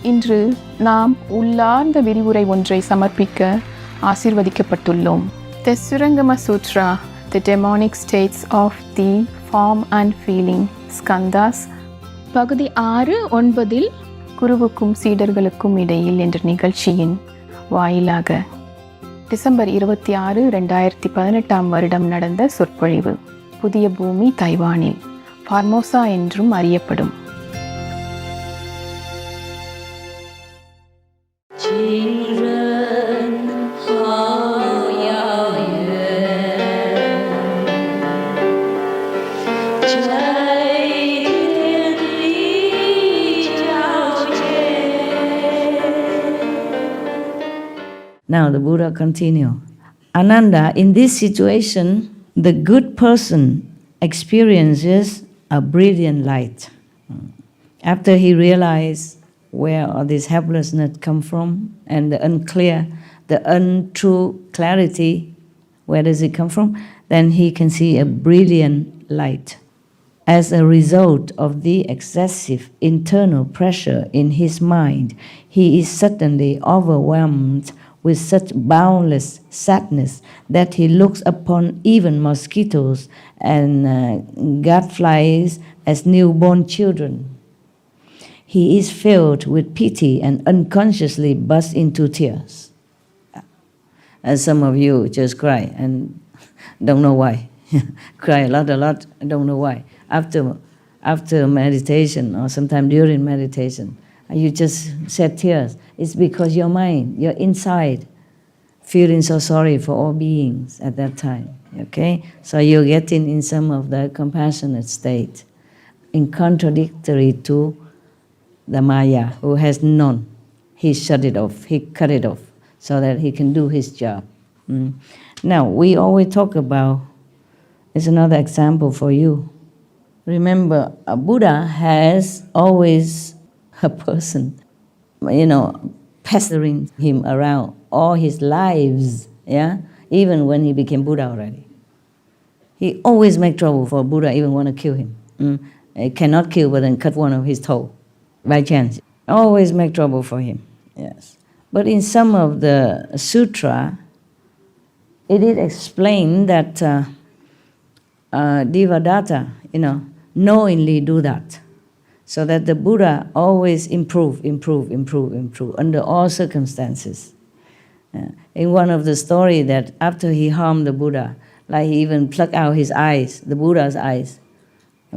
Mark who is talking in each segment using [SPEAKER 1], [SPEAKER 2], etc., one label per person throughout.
[SPEAKER 1] இன்று நாம் உள்ளார்ந்த விரிவுரை ஒன்றை சமர்ப்பிக்க ஆசீர்வதிக்கப்பட்டுள்ளோம். The Surangama Sutra, The Demonic States of the Form and Feeling, Skandhas, பகுதி 6-9 குருவுக்கும் சீடர்களுக்கும் இடையில் என்ற நிகழ்ச்சியின் வாயிலாக டிசம்பர் 26, 2018 நடந்த சொற்பொழிவு. புதிய பூமி தைவானில் ஃபார்மோசா என்றும் அறியப்படும்.
[SPEAKER 2] Now the Buddha continued. Ananda, in this situation, the good person experiences a brilliant light. After he realized where all this helplessness come from and the untrue clarity, where does it come from? Then he can see a brilliant light. As a result of the excessive internal pressure in his mind, he is suddenly overwhelmed with such boundless sadness that he looks upon even mosquitoes and gadflies as newborn children. He is filled with pity and unconsciously bursts into tears. As some of you just cry and don't know why. Cry a lot, don't know why. After meditation or sometime during meditation, you just shed tears. It's because your mind, your inside, feeling so sorry for all beings at that time. Okay? So you're getting in some of the compassionate state, in contradictory to the Maya, who has none. He shut it off, he cut it off, so that he can do his job. Now, we always talk about, it's another example for you. Remember, a Buddha has always a person, pestering him around all his lives, yeah? Even when he became Buddha already. He always make trouble for Buddha, even want to kill him. He cannot kill, but then cut one of his toe, by chance. Always make trouble for him, yes. But in some of the sutra, it is explained that Devadatta, knowingly do that. So that the Buddha always improve under all circumstances. In one of the story that after he harmed the Buddha, like he even plucked out his eyes, the Buddha's eyes,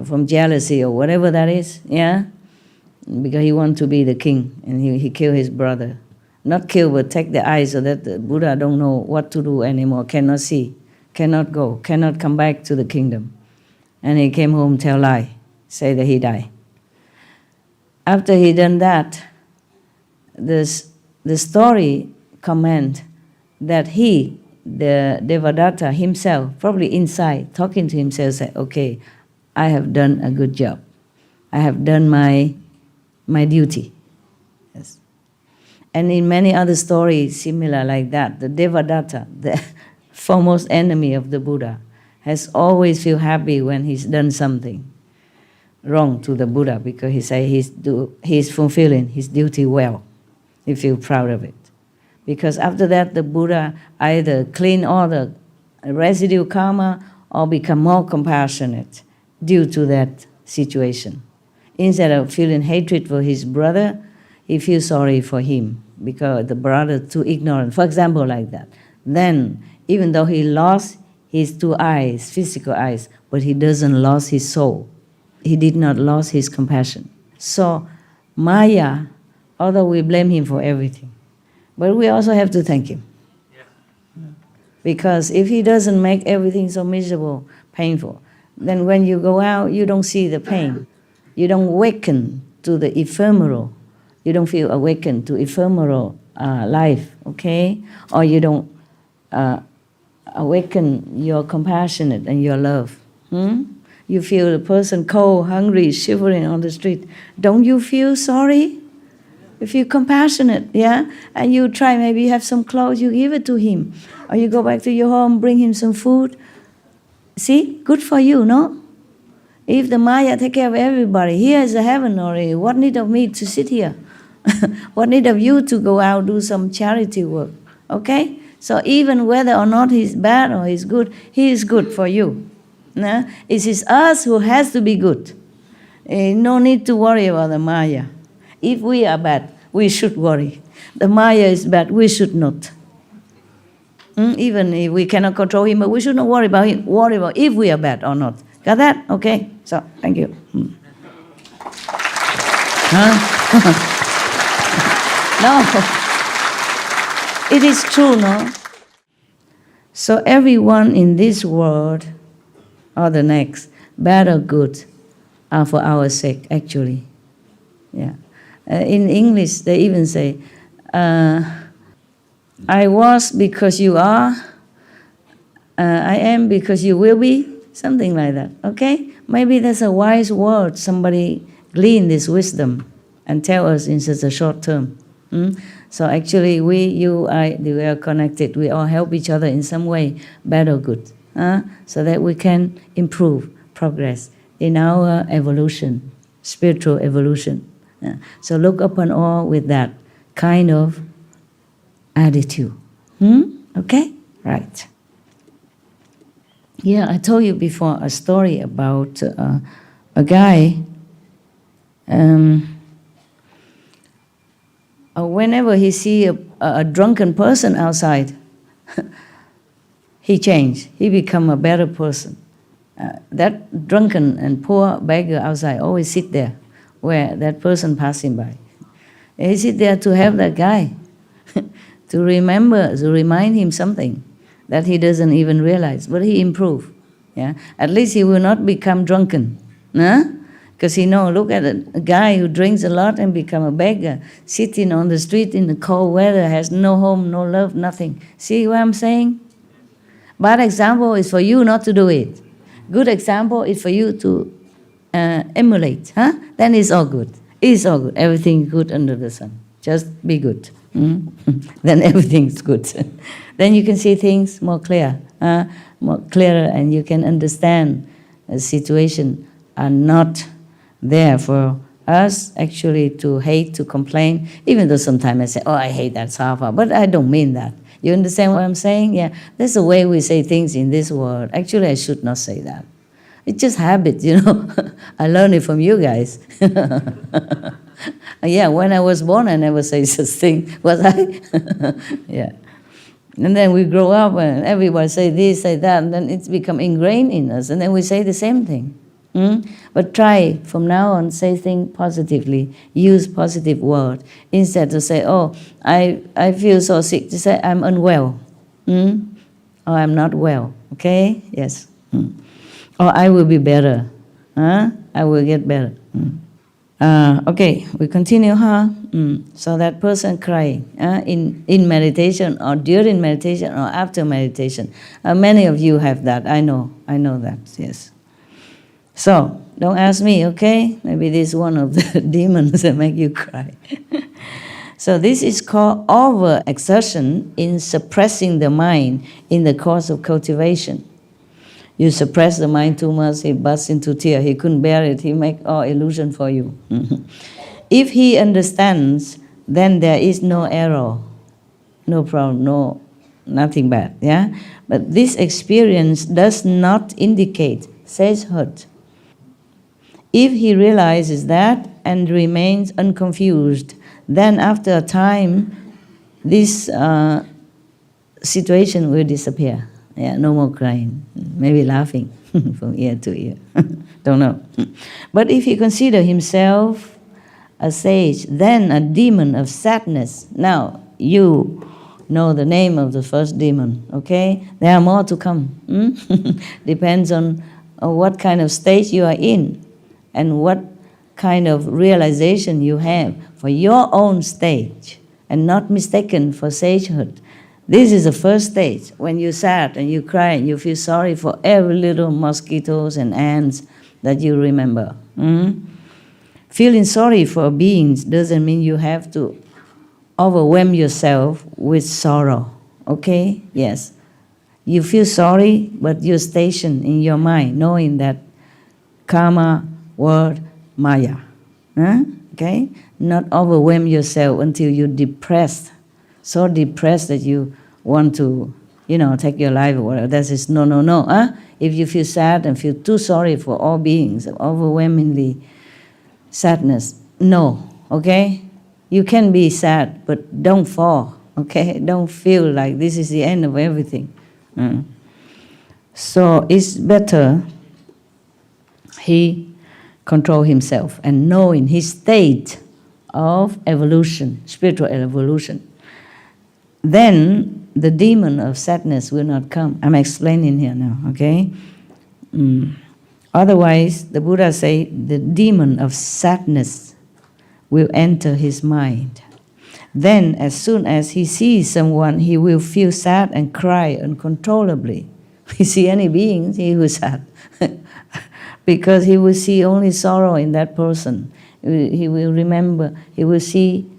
[SPEAKER 2] from jealousy or whatever that is, yeah? Because he wanted to be the king and he killed his brother. Not kill, but take the eyes so that the Buddha don't know what to do anymore, cannot see, cannot go, cannot come back to the kingdom. And he came home, tell lie, say that he died. After he done that, the story comment that he, the Devadatta himself, probably inside, talking to himself, said, okay, I have done a good job. I have done my duty. Yes. And in many other stories similar like that, the Devadatta, the foremost enemy of the Buddha, has always feel happy when he's done something wrong to the Buddha, because he say he's fulfilling his duty well. He feel proud of it. Because after that, the Buddha either clean all the residue karma or become more compassionate due to that situation. Instead of feeling hatred for his brother, he feels sorry for him because the brother too ignorant. For example, like that. Then, even though he lost his 2 eyes, physical eyes, but he doesn't lose his soul. He did not lose his compassion. So, Maya, although we blame him for everything, but we also have to thank him. Yeah. Because if he doesn't make everything so miserable, painful, then when you go out, you don't see the pain. You don't awaken to the ephemeral. You don't feel awakened to ephemeral life, okay? Or you don't awaken your compassionate and your love. You feel the person cold, hungry, shivering on the street. Don't you feel sorry? You feel compassionate, yeah? And you try, maybe you have some clothes, you give it to him. Or you go back to your home, bring him some food. See, good for you, no? If the Maya take care of everybody, here is the heaven already. What need of me to sit here? What need of you to go out do some charity work? Okay? So even whether or not he's bad or he's good, he is good for you. No? It is us who has to be good. No need to worry about the Maya. If we are bad, we should worry. The Maya is bad, we should not. Even if we cannot control him, but we should not worry about him. Worry about if we are bad or not. Got that? Okay. So, thank you. No. It is true, no? So everyone in this world or the next, bad or good, are for our sake, actually. Yeah. In English, they even say, I was because you are, I am because you will be, something like that, okay? Maybe that's a wise word. Somebody glean this wisdom and tell us in such a short term. So actually, we, you, I, we are connected. We all help each other in some way, bad or good, so that we can improve, progress in our evolution, spiritual evolution. So look upon all with that kind of attitude. Okay? Right. Yeah, I told you before a story about a guy. Whenever he see a drunken person outside, he changed. He become a better person. That drunken and poor beggar outside always sit there where that person passing by. He sit there to help that guy, to remember, to remind him something that he doesn't even realize, but he improve. Yeah, at least he will not become drunken, because he know. Look at a guy who drinks a lot and become a beggar, sitting on the street in the cold weather, has no home, no love, nothing. See what I'm saying? Bad example is for you not to do it. Good example is for you to emulate. Then it's all good. It's all good. Everything good under the sun. Just be good. Then everything's good. Then you can see things more clear, more clearer, and you can understand the situation are not there for us actually to hate, to complain, even though sometimes I say, oh, I hate that Safa, but I don't mean that. You understand what I'm saying? Yeah, that's the way we say things in this world. Actually, I should not say that. It's just habit, you know. I learned it from you guys. Yeah, when I was born, I never say such thing, was I? Yeah. And then we grow up and everybody say this, say that, and then it's become ingrained in us, and then we say the same thing. But try from now on, say things positively, use positive word, instead to say, oh, I feel so sick, to say I'm unwell, or I'm not well, okay? Yes. Or I will be better, I will get better. Okay, we continue, So that person crying in meditation or during meditation or after meditation. Many of you have that, I know that, yes. So, don't ask me, okay? Maybe this is one of the demons that make you cry. So this is called overexertion in suppressing the mind in the course of cultivation. You suppress the mind too much, he bursts into tears. He couldn't bear it. He make all illusion for you. If he understands, then there is no error, no problem, nothing bad. Yeah, but this experience does not indicate sagehood. If he realizes that and remains unconfused, then after a time, this situation will disappear. Yeah, no more crying, maybe laughing from ear to ear. Don't know. But if he consider himself a sage, then a demon of sadness. Now, you know the name of the first demon, okay? There are more to come. Depends on what kind of stage you are in and what kind of realization you have for your own stage and not mistaken for sagehood. This is the first stage, when you sad and you cry and you feel sorry for every little mosquitoes and ants that you remember. Feeling sorry for beings doesn't mean you have to overwhelm yourself with sorrow, okay? Yes. You feel sorry, but you're stationed in your mind, knowing that karma, word, maya. okay? Not overwhelm yourself until you're depressed, so depressed that you want to, take your life or whatever. That is no. If you feel sad and feel too sorry for all beings, overwhelmingly sadness, no, okay? You can be sad, but don't fall, okay? Don't feel like this is the end of everything. So it's better he control himself and know in his state of evolution, spiritual evolution. Then the demon of sadness will not come. I'm explaining here now, okay? Otherwise, the Buddha say the demon of sadness will enter his mind. Then, as soon as he sees someone, he will feel sad and cry uncontrollably. If he see any beings, he will sad. Because he will see only sorrow in that person. He will remember, he will see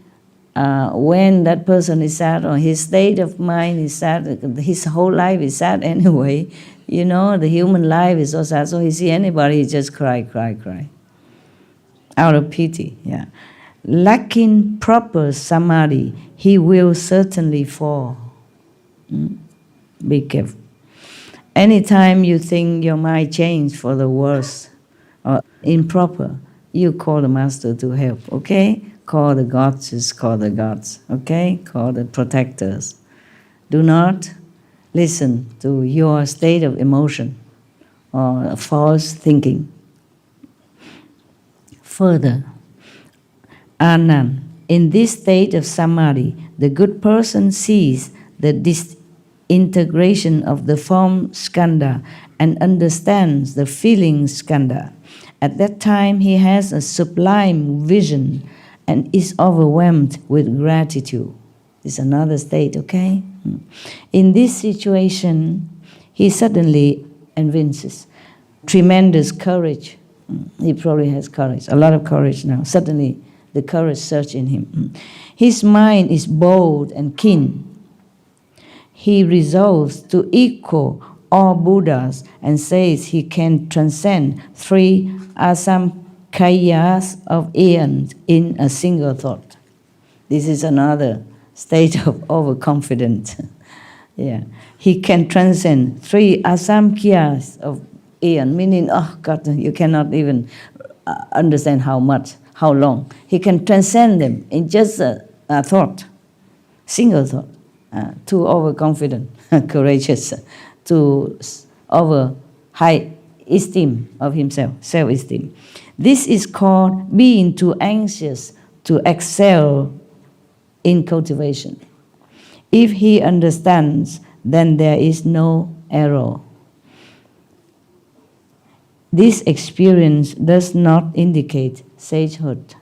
[SPEAKER 2] when that person is sad or his state of mind is sad, his whole life is sad anyway. The human life is so sad, so he see anybody, he just cry. Out of pity, yeah. Lacking proper samadhi, he will certainly fall. Be careful. Anytime you think your mind changed for the worse or improper, you call the master to help, okay? Call the gods, okay? Call the protectors. Do not listen to your state of emotion or false thinking. Further, Anand, in this state of samadhi, the good person sees the disintegration of the form skandha and understands the feeling skandha. At that time, he has a sublime vision and is overwhelmed with gratitude. It's another state, okay? In this situation, he suddenly evinces tremendous courage. He probably has courage, a lot of courage now. Suddenly, the courage surges in him. His mind is bold and keen. He resolves to equal all Buddhas and says he can transcend 3 asamkhayas of aeons in a single thought. This is another state of overconfidence. Yeah, he can transcend 3 asamkhayas of aeon, meaning, oh God, you cannot even understand how long. He can transcend them in just a thought, single thought. Too overconfident, courageous, too over high esteem of himself, self-esteem. This is called being too anxious to excel in cultivation. If he understands, then there is no error. This experience does not indicate sagehood.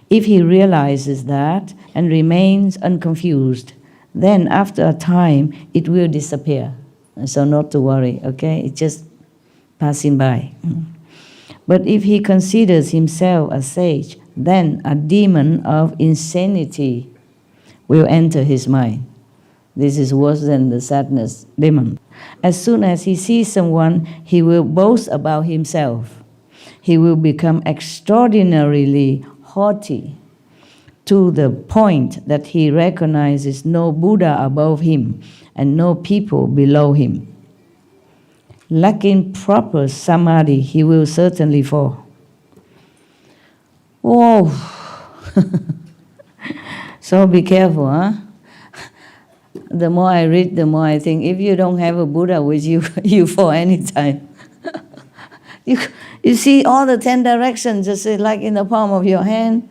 [SPEAKER 2] If he realizes that and remains unconfused, then after a time it will disappear. So not to worry, okay? It's just passing by. But if he considers himself a sage, then a demon of insanity will enter his mind. This is worse than the sadness demon. As soon as he sees someone, he will boast about himself. He will become extraordinarily haughty to the point that he recognizes no Buddha above him and no people below him. Lacking proper samadhi, he will certainly fall. Whoa! So be careful, huh? The more I read, the more I think, if you don't have a Buddha with you, you fall anytime. You see all the 10 directions just like in the palm of your hand,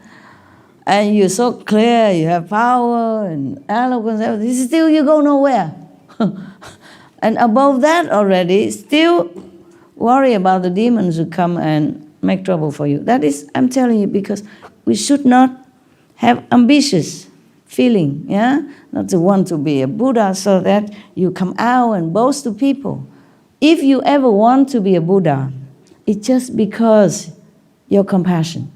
[SPEAKER 2] and you're so clear, you have power and eloquence, everything. Still you go nowhere. And above that already, still worry about the demons who come and make trouble for you. That is, I'm telling you, because we should not have ambitious feeling, yeah? Not to want to be a Buddha so that you come out and boast to people. If you ever want to be a Buddha, it's just because your compassion.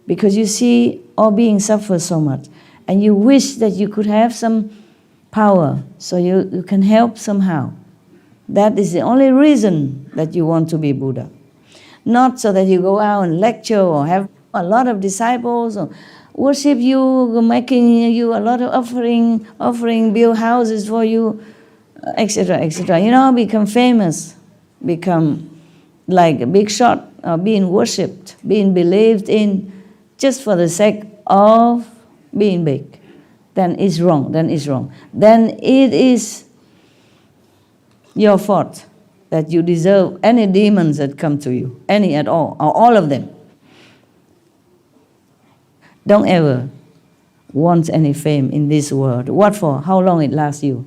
[SPEAKER 2] Because you see all beings suffer so much, and you wish that you could have some power so you can help somehow. That is the only reason that you want to be Buddha. Not so that you go out and lecture or have a lot of disciples worship you, making you a lot of offering, build houses for you, etc., etc. Become famous, become like a big shot, being worshipped, being believed in, just for the sake of being big. Then it's wrong. Then it is your fault that you deserve any demons that come to you, any at all, or all of them. Don't ever want any fame in this world. What for? How long it lasts you?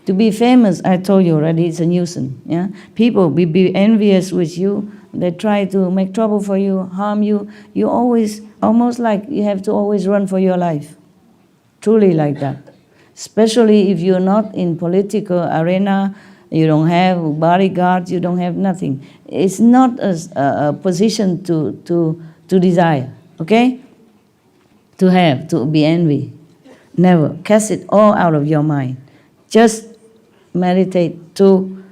[SPEAKER 2] To be famous, I told you already, it's a nuisance. Yeah? People will be envious with you. They try to make trouble for you, harm you. You always, almost like you have to always run for your life. Truly like that. Especially if you're not in political arena, you don't have bodyguards, you don't have nothing. It's not a position to desire, okay? To be envy. Never. Cast it all out of your mind. Just meditate to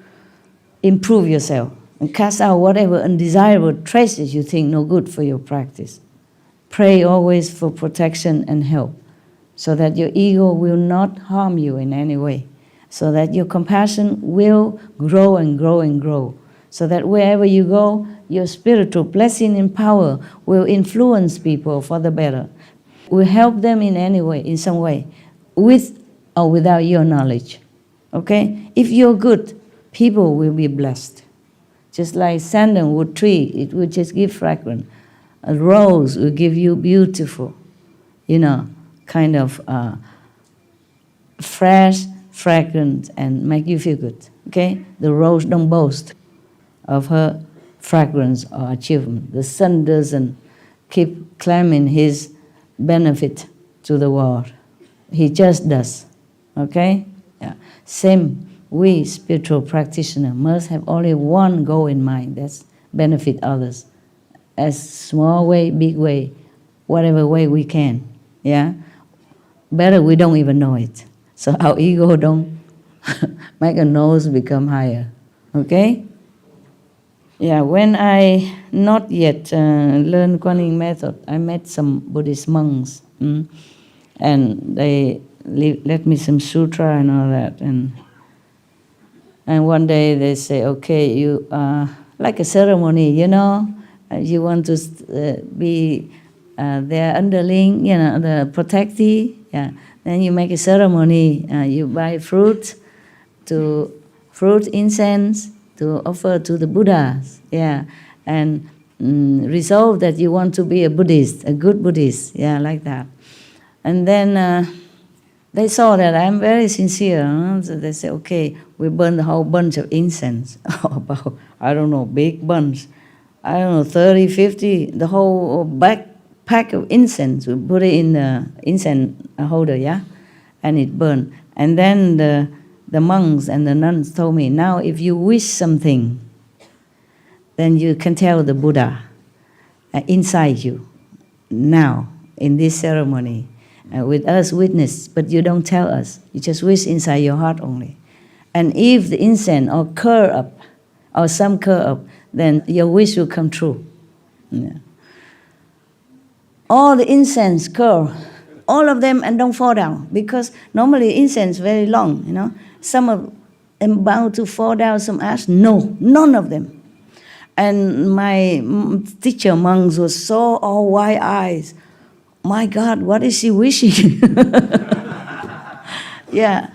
[SPEAKER 2] improve yourself and cast out whatever undesirable traces you think no good for your practice. Pray always for protection and help so that your ego will not harm you in any way, so that your compassion will grow and grow and grow, so that wherever you go, your spiritual blessing and power will influence people for the better, will help them in any way, in some way, with or without your knowledge. Okay? If you're good, people will be blessed. Just like sandalwood tree, it will just give fragrance. A rose will give you beautiful, kind of fresh fragrance and make you feel good. Okay? The rose don't boast of her fragrance or achievement. The sun doesn't keep claiming his benefit to the world. He just does. Okay? Yeah. Same, we spiritual practitioners must have only one goal in mind, that's benefit others. As small way, big way, whatever way we can. Yeah? Better we don't even know it. So our ego don't make a nose become higher. Okay? Yeah, when I not yet learned Kuan Yin method, I met some Buddhist monks. And they let me some sutra and all that. And one day they say, okay, you like a ceremony, you want to be their underling, the protectee. Yeah. Then you make a ceremony. You buy fruit, incense to offer to the Buddhas. Yeah, and resolve that you want to be a Buddhist, a good Buddhist. Yeah, like that. And then they saw that I'm very sincere. So they say, okay, we burn the whole bunch of incense. About, I don't know, big bunch. 30, 50, the whole pack of incense. We put it in the incense holder, yeah? And it burned. And then the monks and the nuns told me, now if you wish something, then you can tell the Buddha inside you, now, in this ceremony, with us witness, but you don't tell us. You just wish inside your heart only. And if the incense or curl up, or some curl up, then your wish will come true. Yeah. All the incense curl, all of them, and don't fall down, because normally incense very long, Some of them about to fall down, some ash. No, none of them. And my teacher monks were so all wide eyes. My God, what is she wishing? Yeah.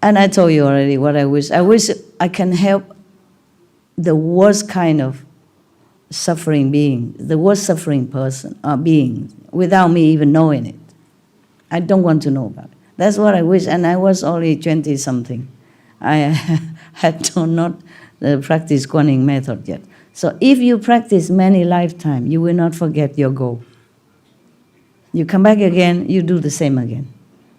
[SPEAKER 2] And I told you already what I wish. I wish I can help the worst kind of suffering being, the worst suffering person or being, without me even knowing it. I don't want to know about it. That's what I wish. And I was only 20-something. I had not practiced Kuan Yin method yet. So if you practice many lifetimes, you will not forget your goal. You come back again, you do the same again.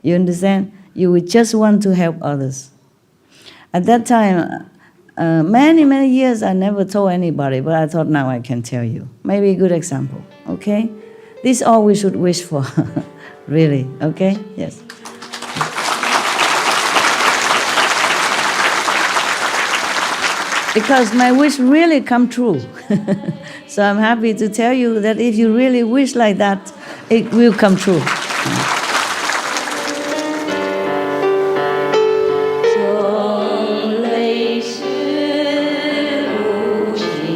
[SPEAKER 2] You understand? You would just want to help others. At that time, many, many years, I never told anybody, but I thought now I can tell you. Maybe a good example, okay? This is all we should wish for, really, okay? Yes. because my wish really come true. So I'm happy to tell you that if you really wish like that, it will come true.